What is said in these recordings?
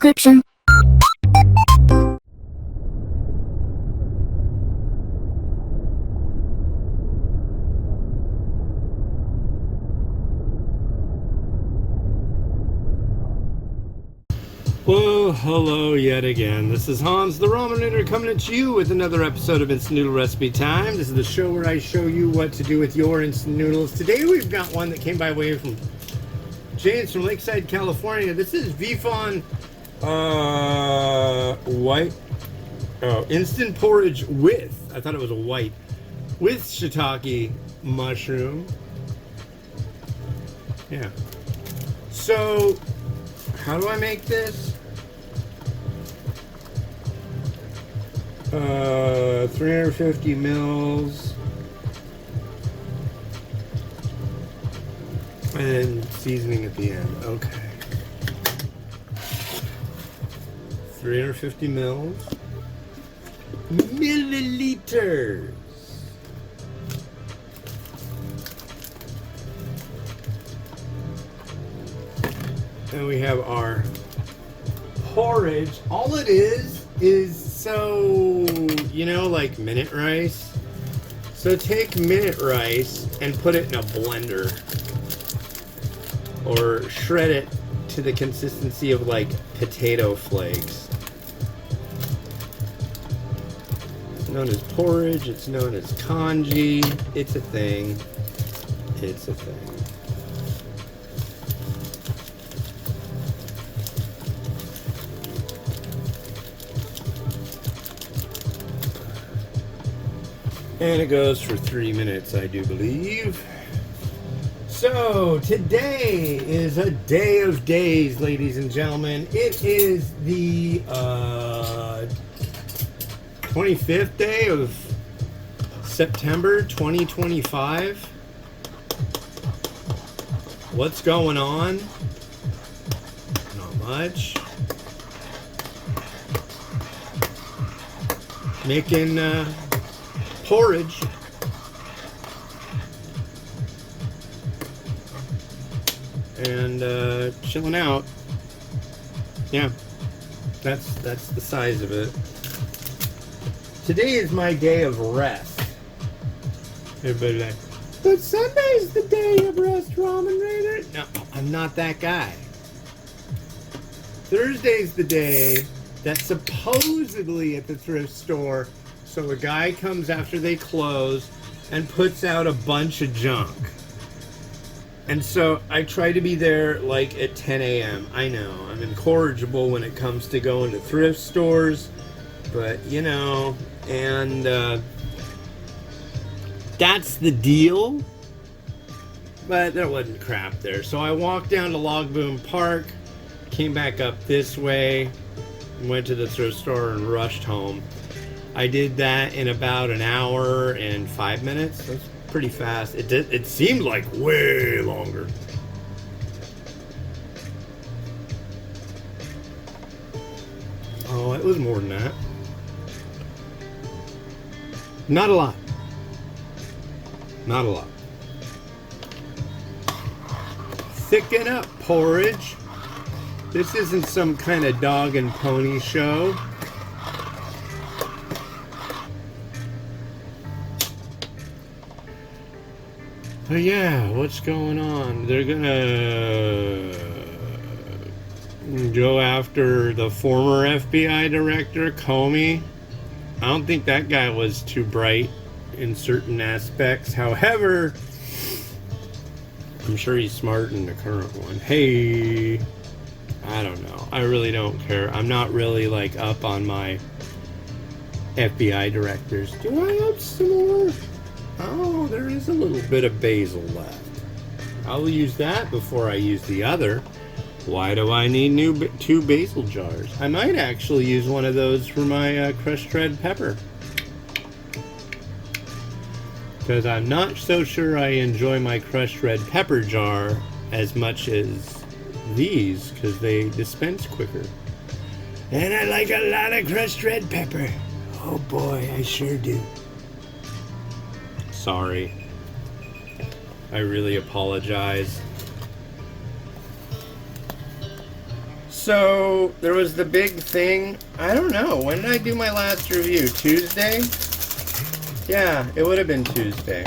description. Well, hello yet again. This is Hans the Ramen Eater coming at you with another episode of Instant Noodle Recipe Time. This is the show where I show you what to do with your instant noodles. Today we've got one that came by way from James from Lakeside, California. This is Vifon instant porridge with, I thought it was a white, with shiitake mushroom. Yeah. So, how do I make this? 350 mils. And then seasoning at the end. Okay. 350 mils. Milliliters. And we have our porridge. All it is so, you know, like minute rice. So take minute rice and put it in a blender. Or shred it to the consistency of like potato flakes. It's known as porridge. It's known as congee. It's a thing. It's a thing. And it goes for 3 minutes, I do believe. So, today is a day of days, ladies and gentlemen. It is the 25th day of September 2025. What's going on? Not much. Making porridge. And chilling out. Yeah, that's the size of it. Today is my day of rest. Everybody like, but Sunday's the day of rest, Ramen Raider. No, I'm not that guy. Thursday's the day that supposedly at the thrift store, so a guy comes after they close and puts out a bunch of junk. And so I try to be there like at 10 a.m. I know, I'm incorrigible when it comes to going to thrift stores, but you know, and that's the deal. But there wasn't crap there. So I walked down to Log Boom Park, came back up this way, went to the thrift store and rushed home. I did that in about an hour and 5 minutes. That's pretty fast. It seemed like way longer. Oh, it was more than that. Not a lot. Not a lot. Thicken up, porridge. This isn't some kind of dog and pony show. But yeah, what's going on? They're gonna go after the former FBI director, Comey. I don't think that guy was too bright in certain aspects. However, I'm sure he's smart in the current one. Hey, I don't know. I really don't care. I'm not really like up on my FBI directors. Do I have some more? Oh, there is a little bit of basil left. I'll use that before I use the other. Why do I need two basil jars? I might actually use one of those for my crushed red pepper. Because I'm not so sure I enjoy my crushed red pepper jar as much as these, because they dispense quicker. And I like a lot of crushed red pepper. Oh boy, I sure do. Sorry. I really apologize. So, there was the big thing. I don't know. When did I do my last review? Tuesday? Yeah, it would have been Tuesday.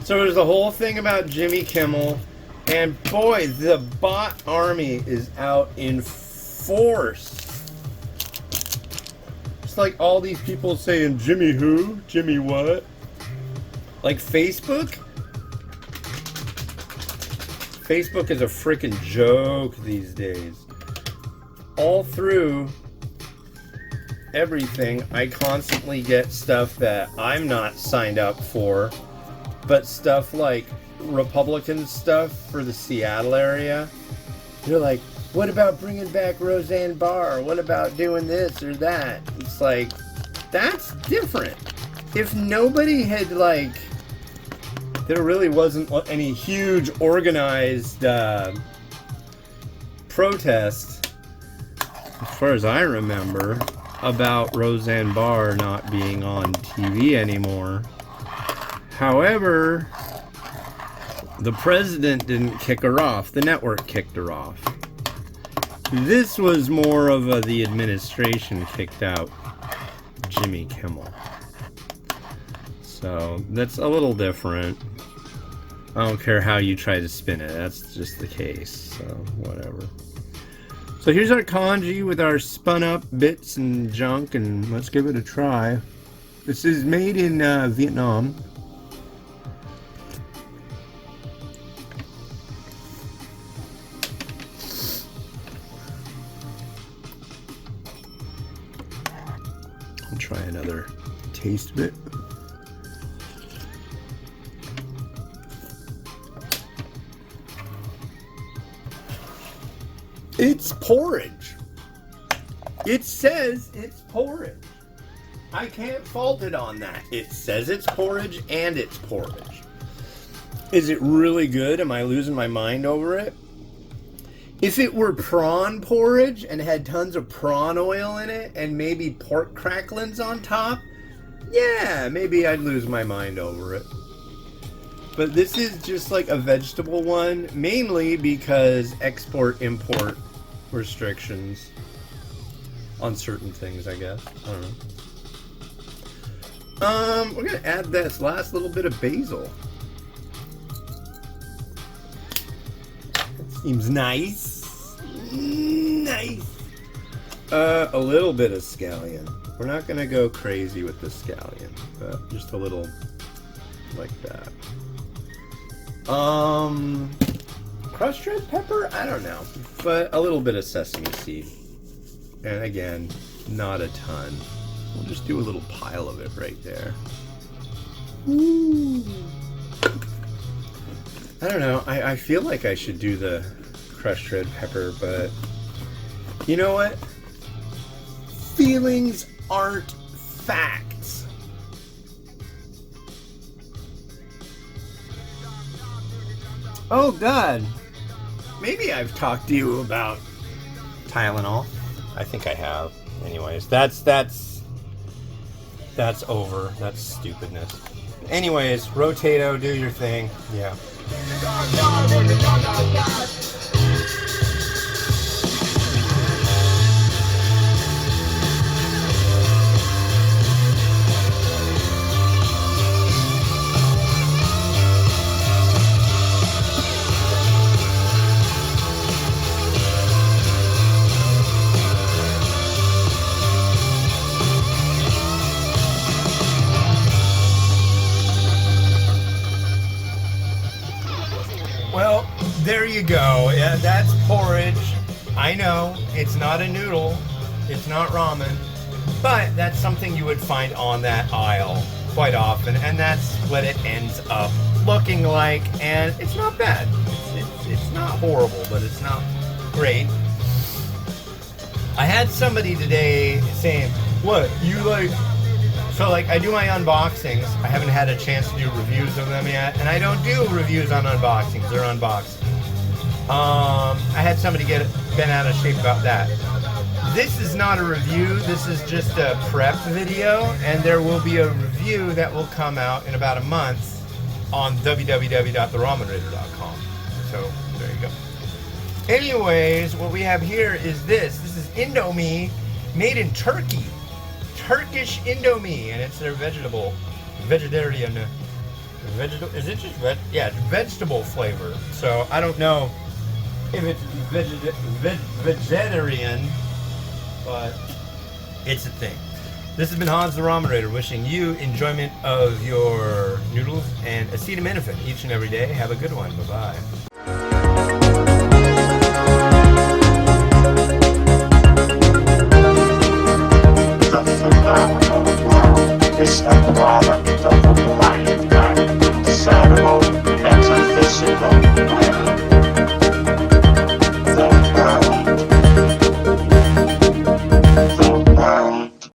So, there's the whole thing about Jimmy Kimmel. And boy, the bot army is out in force. It's like all these people saying, Jimmy who? Jimmy what? Like Facebook? Facebook is a freaking joke these days. All through everything, I constantly get stuff that I'm not signed up for, but stuff like Republican stuff for the Seattle area. They're like, what about bringing back Roseanne Barr? What about doing this or that? It's like, that's different. If nobody had, like, there really wasn't any huge organized protest, as far as I remember, about Roseanne Barr not being on TV anymore. However, the president didn't kick her off. The network kicked her off. This was more of the administration kicked out Jimmy Kimmel. So that's a little different. I don't care how you try to spin it. That's just the case. So whatever. So here's our congee with our spun up bits and junk, and let's give it a try. This is made in Vietnam. I'll try another taste bit. It's porridge. It says it's porridge. I can't fault it on that. It says it's porridge and it's porridge. Is it really good? Am I losing my mind over it? If it were prawn porridge and had tons of prawn oil in it and maybe pork cracklings on top, yeah, maybe I'd lose my mind over it. But this is just like a vegetable one, mainly because export-import restrictions on certain things, I guess. I don't know. We're gonna add this last little bit of basil. Seems nice. Nice. A little bit of scallion. We're not gonna go crazy with the scallion, but just a little like that. Crushed red pepper? I don't know. But a little bit of sesame seed. And again, not a ton. We'll just do a little pile of it right there. Ooh. I don't know. I feel like I should do the crushed red pepper, but you know what? Feelings aren't facts. Oh God. Maybe I've talked to you about Tylenol. I think I have. Anyways, that's over. That's stupidness. Anyways, Rotato, do your thing. Yeah. Well, there you go. Yeah, that's porridge. I know, it's not a noodle, it's not ramen, but that's something you would find on that aisle quite often, and that's what it ends up looking like, and it's not bad. It's not horrible, but it's not great. I had somebody today saying, what, you like... So, like, I do my unboxings. I haven't had a chance to do reviews of them yet. And I don't do reviews on unboxings. They're unboxed. I had somebody get bent out of shape about that. This is not a review. This is just a prep video. And there will be a review that will come out in about a month on www.theramenraider.com. So, there you go. Anyways, what we have here is this. This is Indomie made in Turkey. Turkish Indomie, and it's their vegetarian. Is it just yeah, vegetable flavor. So I don't know if it's vegetarian, but it's a thing. This has been Hans the Ramen Raider, wishing you enjoyment of your noodles and acetaminophen each and every day. Have a good one. Bye-bye.